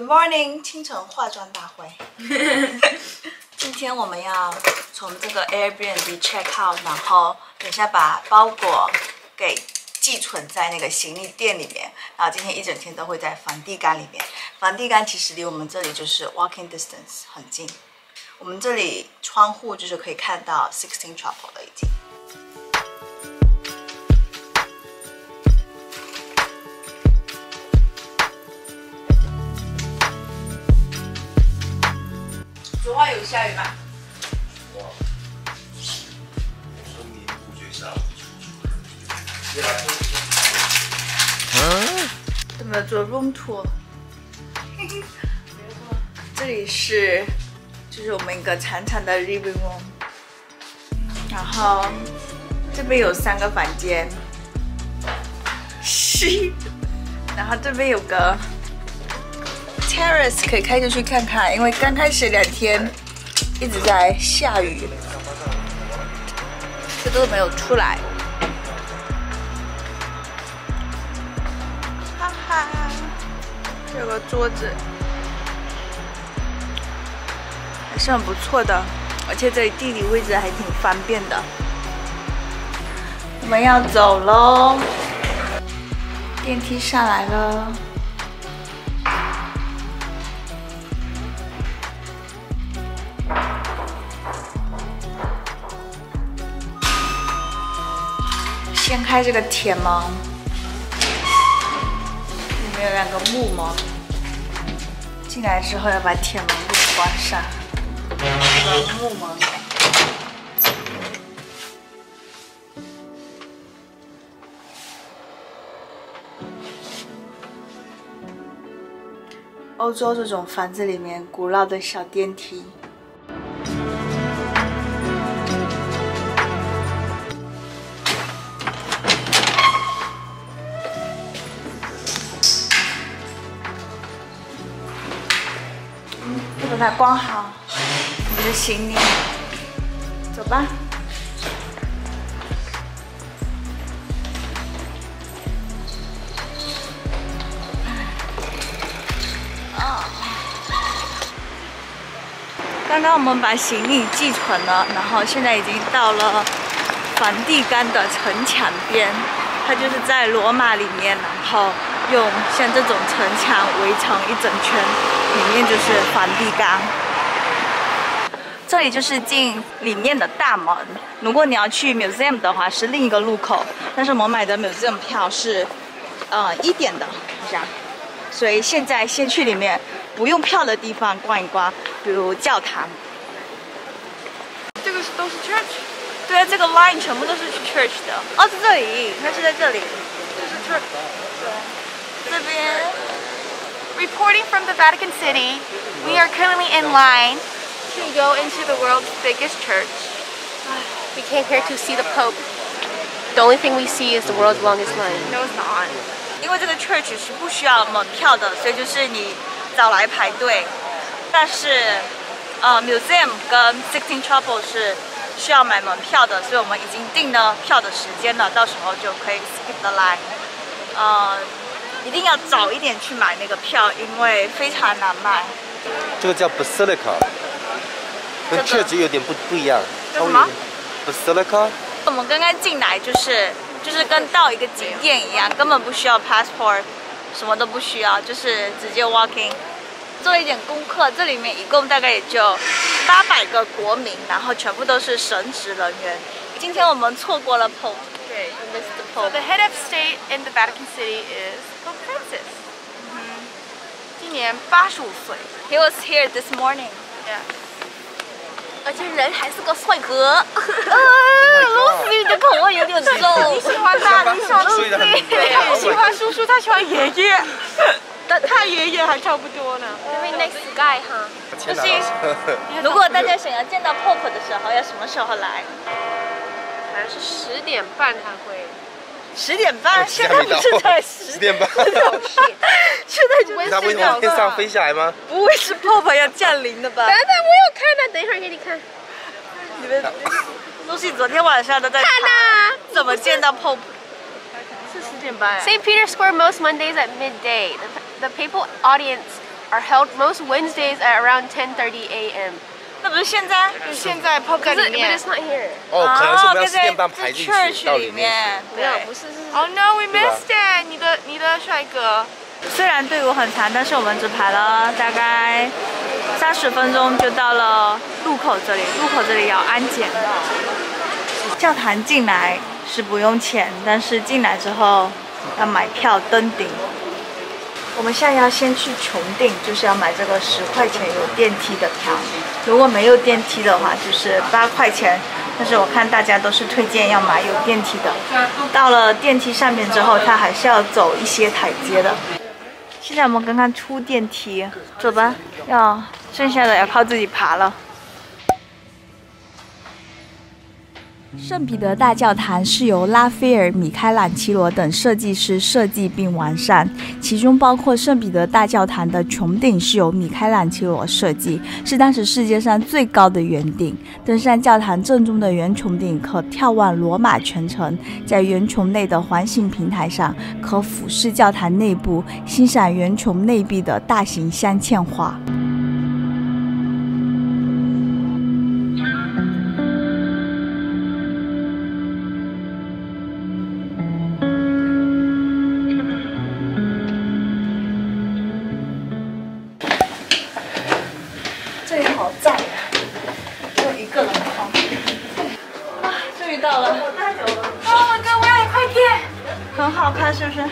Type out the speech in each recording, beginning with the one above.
morning， 清晨化妆大会。今天我们要从这个 Airbnb check out， 然后等一下把包裹给寄存在那个行李店里面。然后今天一整天都会在梵蒂冈里面。梵蒂冈其实离我们这里就是 walking distance 很近。我们这里窗户就是可以看到 Sistine Chapel 了已经。 昨晚有下雨吗？哇，森林不觉下有没有做 room tour？ 这里是就是我们一个长长的 living room， 然后这边有3个房间，然后这边有个 terrace 可以开出去看看，因为刚开始2天一直在下雨，这都没有出来。哈哈，这有个桌子，还是很不错的，而且这里地理位置还挺方便的。我们要走喽，电梯上来了。 掀开这个铁门，里面有2个木门。进来之后要把铁门给关上。这个木门。欧洲这种房子里面古老的小电梯。 把它关好，我们的行李，走吧。刚刚我们把行李寄存了，然后现在已经到了梵蒂冈的城墙边，它就是在罗马里面，然后用像这种城墙围成一整圈。 里面就是梵蒂冈，这里就是进里面的大门。如果你要去 museum 的话，是另一个路口。但是我们买的 museum 票是1点的，好像。所以现在先去里面不用票的地方逛一逛，比如教堂。这个都是 church。对啊，这个 line 全部都是去 church 的。哦，是这里，它是在这里。这是 church。对，这边。 Reporting from the Vatican City, we are currently in line to go into the world's biggest church. We came here to see the Pope. The only thing we see is the world's longest line. No, it's not. 因为这个 church 是不需要门票的，所以就是你早来排队。但是museum 跟 Sistine Chapel 是需要买门票的，所以我们已经订了票的时间了，到时候就可以 skip the line。一定要早一点去买那个票，因为非常难买。这个叫 Basilica， 跟 church 有点不一样。叫什么 ？Basilica。我们刚刚进来就是跟到一个景点一样，根本不需要 passport， 什么都不需要，就是直接 walking。做了一点功课，这里面一共大概也就800个国民，然后全部都是神职人员。今天我们错过了 Pope。 So the head of state in the Vatican City is Pope Francis. 今年85岁。 He was here this morning. Yeah. 而且人还是个帅哥。Lucy 的口味有点重。你喜欢他，你喜欢 Lucy， 你喜欢叔叔，他喜欢爷爷。但他爷爷还差不多呢。因为 next guy 哈。Lucy， 如果大家想要见到 Pope 的时候，要什么时候来？ 好像是10点半才会。10点半，现在不是才10点半？现在就他为什么天上飞下来吗？不会是 Pope 要降临的吧？等等，我有看的，等一会儿给你看。你们 Lucy 昨天晚上都在看怎么见到 Pope？ 是10点半。St. Peter's Square most Mondays at midday. The papal audience are held most Wednesdays at around 10:30 a.m. 那不是现在？现在 pub 在里面。But it's not here. 哦，可能是我们要4点半排进去到里面。没有，不是。Oh no, we missed it！ 你的帅哥。虽然队伍很长，但是我们只排了大概30分钟就到了入口这里。入口这里要安检。教堂进来是不用钱，但是进来之后要买票登顶。我们现在要先去穹顶，就是要买这个10块钱有电梯的票。如果没有电梯的话，就是8块钱。但是我看大家都是推荐要买有电梯的。到了电梯上面之后，它还是要走一些台阶的。现在我们刚刚出电梯，走吧，剩下的要靠自己爬了。圣彼得大教堂是由拉斐尔、米开朗基罗等设计师设计并完善，其中包括圣彼得大教堂的穹顶是由米开朗基罗设计，是当时世界上最高的圆顶。登上教堂正中的圆穹顶，可眺望罗马全城，在圆穹内的环形平台上，可俯视教堂内部，欣赏圆穹内壁的大型镶嵌画。这里好赞呀！只有1个人啊！终于到了。Oh my god！ 我要一块片。很好看，是不是？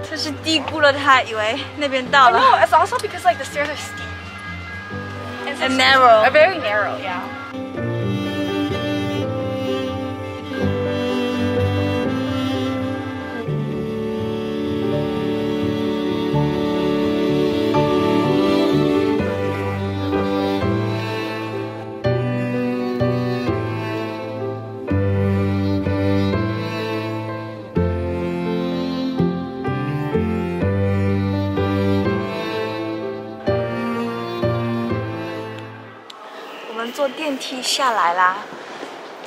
这是低估了他，以为那边到了。No, it's also because like the stairs are steep and narrow. They're very narrow, yeah. 坐电梯下来啦，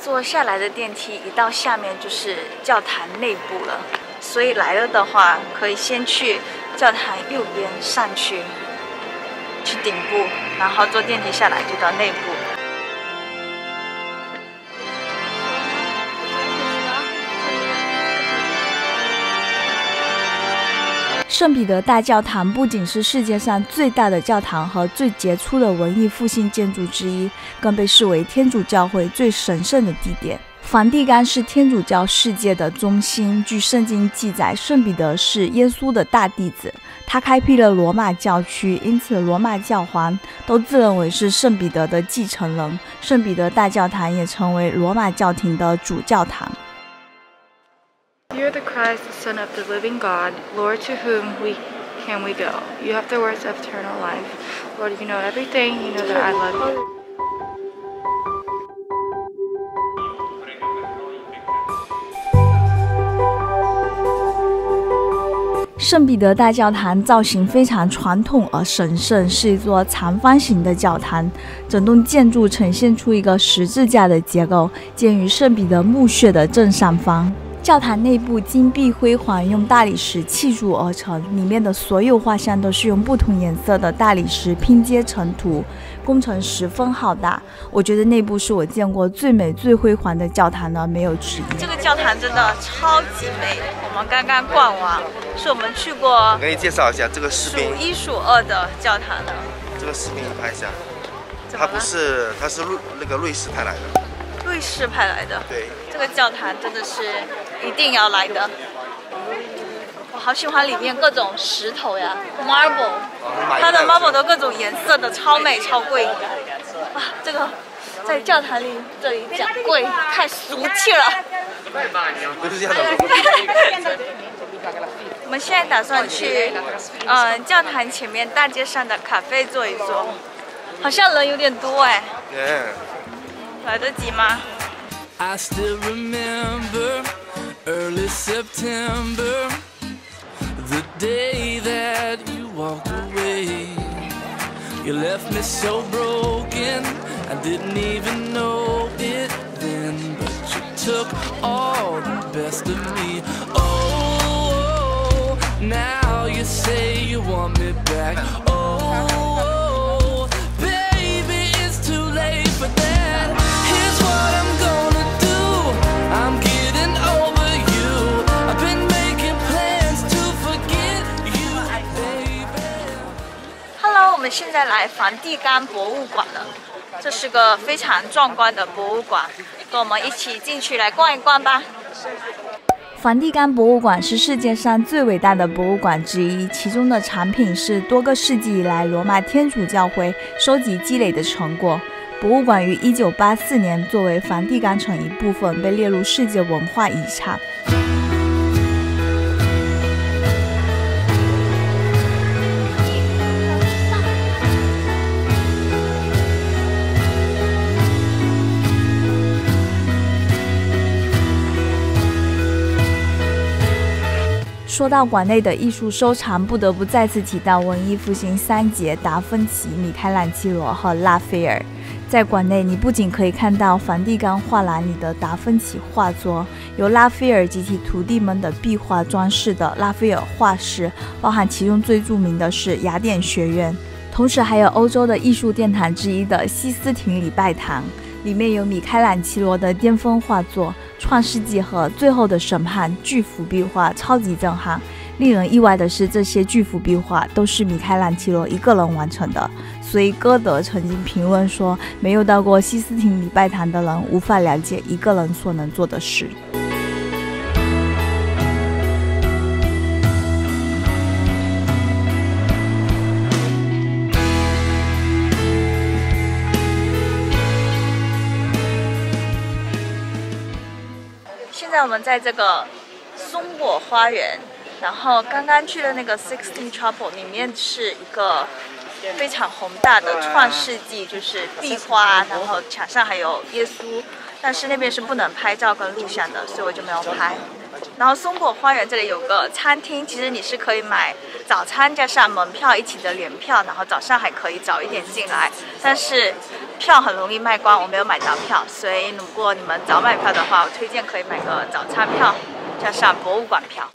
坐下来的电梯一到下面就是教堂内部了，所以来了的话可以先去教堂右边上去顶部，然后坐电梯下来就到内部。圣彼得大教堂不仅是世界上最大的教堂和最杰出的文艺复兴建筑之一，更被视为天主教会最神圣的地点。梵蒂冈是天主教世界的中心。据圣经记载，圣彼得是耶稣的大弟子，他开辟了罗马教区，因此罗马教皇都自认为是圣彼得的继承人。圣彼得大教堂也成为罗马教廷的主教堂。You're the Christ, the Son of the living God, Lord, to whom can we go? You have the words of eternal life. Lord, you know everything. You know that I love you. 圣彼得大教堂造型非常传统而神圣，是一座长方形的教堂，整栋建筑呈现出一个十字架的结构，建于圣彼得墓穴的正上方。教堂内部金碧辉煌，用大理石砌筑而成，里面的所有画像都是用不同颜色的大理石拼接成图，工程十分浩大。我觉得内部是我见过最美最辉煌的教堂了，没有之一。这个教堂真的超级美，我们刚刚逛完，是我们去过。我给你介绍一下这个士兵，数1数2的教堂了。这个士兵你拍一下，他是瑞士派来的。瑞士派来的。对。这个教堂真的是一定要来的。我好喜欢里面各种石头呀 ，marble， 它的 marble 都各种颜色的，超美超贵。啊，这个在教堂里这里讲贵，太俗气了。不是这样的。我们现在打算去教堂前面大街上的咖啡坐一坐，好像人有点多哎。来得及吗？ I still remember early September, the day that you walked away. You left me so broken, I didn't even know it then, but you took all the best of me. Oh, now you say you want me back. Oh, baby, it's too late for that. Here's what I'm gonna do. I'm getting over you. I've been making plans to forget you, baby. Hello， 我们现在来梵蒂冈博物馆了。这是个非常壮观的博物馆，跟我们一起进去来逛一逛吧。梵蒂冈博物馆是世界上最伟大的博物馆之一，其中的产品是多个世纪以来罗马天主教会收集积累的成果。博物馆于1984年作为梵蒂冈城一部分被列入世界文化遗产。说到馆内的艺术收藏，不得不再次提到文艺复兴三杰达芬奇、米开朗基罗和拉斐尔。在馆内，你不仅可以看到梵蒂冈画廊里的达芬奇画作，由拉斐尔及其徒弟们的壁画装饰的拉斐尔画室，包含其中最著名的是雅典学院，同时还有欧洲的艺术殿堂之一的西斯廷礼拜堂。里面有米开朗基罗的巅峰画作《创世纪》和《最后的审判》巨幅壁画，超级震撼。令人意外的是，这些巨幅壁画都是米开朗基罗一个人完成的，所以歌德曾经评论说，没有到过西斯廷礼拜堂的人无法了解一个人所能做的事。现在我们在这个松果花园，然后刚刚去的那个 Sixtine Chapel 里面是一个非常宏大的创世纪，就是壁画，然后墙上还有耶稣，但是那边是不能拍照跟录像的，所以我就没有拍。然后松果花园这里有个餐厅，其实你是可以买早餐加上门票一起的联票，然后早上还可以早一点进来，但是票很容易卖光，我没有买到票，所以如果你们早买票的话，我推荐可以买个早餐票加上博物馆票。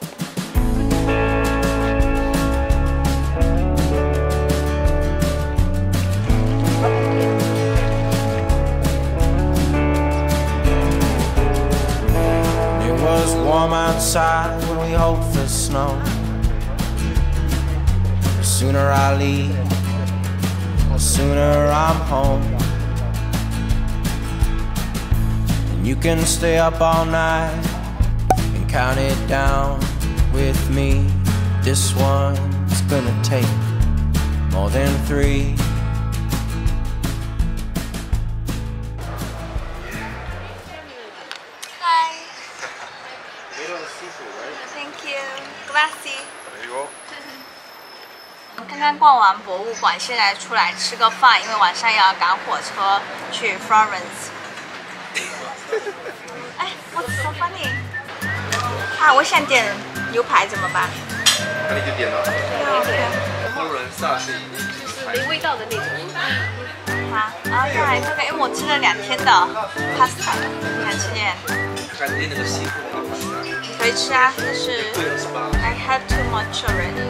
Warm outside when we hope for snow. The sooner I leave, the sooner I'm home. And you can stay up all night and count it down with me. This one's gonna take more than 3. Thank you, grazie. There you go. 刚刚逛完博物馆，现在出来吃个饭，因为晚上要赶火车去 Florence。哎 ，What's so funny？ 啊，我想点牛排怎么办？那你就点了。对。佛罗伦萨是没味道的那种。啊，再来这个，因为我吃了2天的 pasta， 想吃点。看你那个西服。可以吃啊，但是 I had too much already。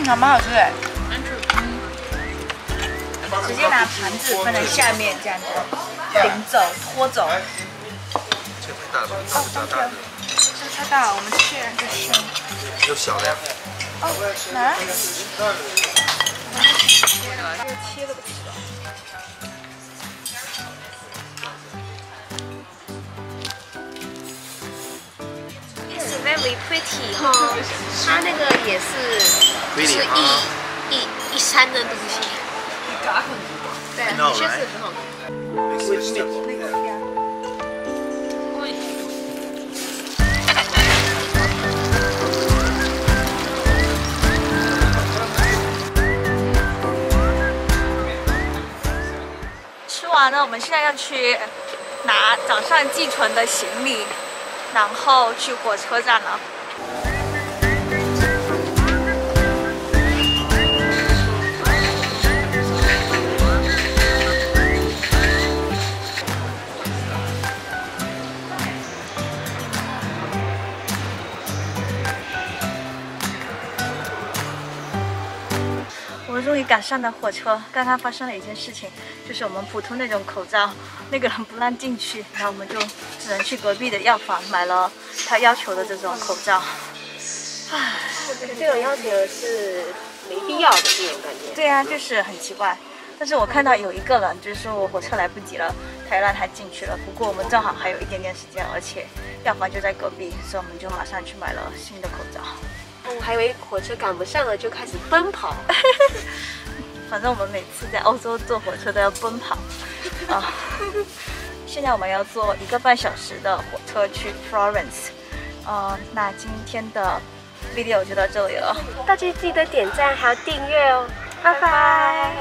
还蛮好吃的。直接拿盘子放在下面，这样子顶走、拖走。这个太大了，这个比较大的。这个太大了，我们去就行。有小的呀。哦，哪？切了个皮。It's very pretty 哈，它那个也是就是一山的东西。对，确实很好看。那个呀。吃完了，我们现在要去拿早上寄存的行李。然后去火车站了。我终于赶上了火车。刚刚发生了一件事情，就是我们普通那种口罩，那个人不让进去，然后我们就只能去隔壁的药房买了他要求的这种口罩。唉，这种要求是没必要的这种感觉。对啊，就是很奇怪。但是我看到有一个人就是说我火车来不及了，才让他进去了。不过我们正好还有一点点时间，而且药房就在隔壁，所以我们就马上去买了新的口罩。我还以为火车赶不上了，就开始奔跑。反正我们每次在欧洲坐火车都要奔跑啊。现在我们要坐1个半小时的火车去 Florence。那今天的 video 就到这里了，大家记得点赞还有订阅哦，拜拜。